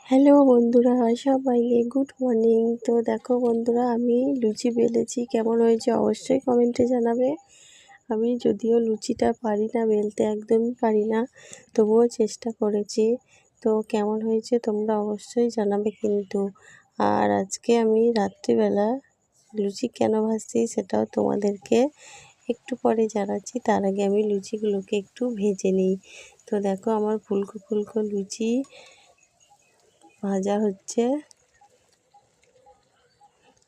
Hello বন্ধুরা, সবাইকে good morning. তো দেখো বন্ধুরা, আমি লুচি বেলেছি, কেমন হয়েছে অবশ্যই কমেন্টে জানাবে। আমি যদিও লুচিটা পারি না বেলতে, একদমই পারি না, তবুও চেষ্টা করেছি। তো কেমন হয়েছে তোমরা অবশ্যই জানাবে কিন্তু। আর আজকে আমি রাত্রিবেলা লুচি কেন ভাজছি সেটাও তোমাদেরকে একটু পরে জানাচ্ছি। তার আগে আমি লুচিগুলোকে একটু ভেজে নিই। তো দেখো আমার ফুলকো ফুলকো লুচি ভাজা হচ্ছে।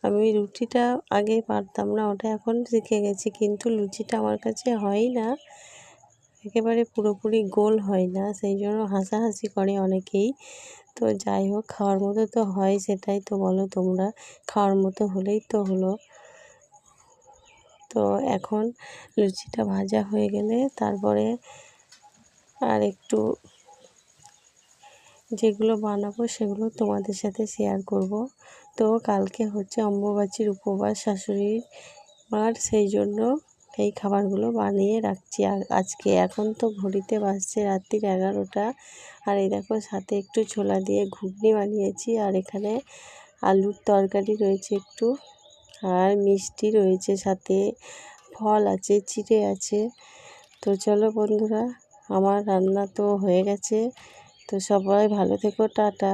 আমি রুটিটা আগে পারতাম না, ওটা এখন শিখে গেছি, কিন্তু লুচিটা আমার কাছে হয় না, একেবারে পুরোপুরি গোল হয় না, সেই জন্য হাসাহাসি করে অনেকেই। তো যাই হোক, খাওয়ার মতো তো হয়, সেটাই তো বলো তোমরা, খাওয়ার মতো হলেই তো হলো। তো এখন লুচিটা ভাজা হয়ে গেলে তারপরে আর একটু যেগুলো বানাবো সেগুলো তোমাদের সাথে শেয়ার করব। তো কালকে হচ্ছে অম্বুবাচীর উপবাস শাশুড়ির, আর সেই জন্য এই খাবারগুলো বানিয়ে রাখছি। আর আজকে এখন তো ঘড়িতে বাজছে রাত্রির 11টা। আর এই দেখো সাথে একটু ছোলা দিয়ে ঘুগনি বানিয়েছি, আর এখানে আলুর তরকারি রয়েছে একটু, আর মিষ্টি রয়েছে, সাথে ফল আছে, চিড়ে আছে। তো চলো বন্ধুরা, আমার রান্না তো হয়ে গেছে। তো সবাই ভালো থেকো, টাটা।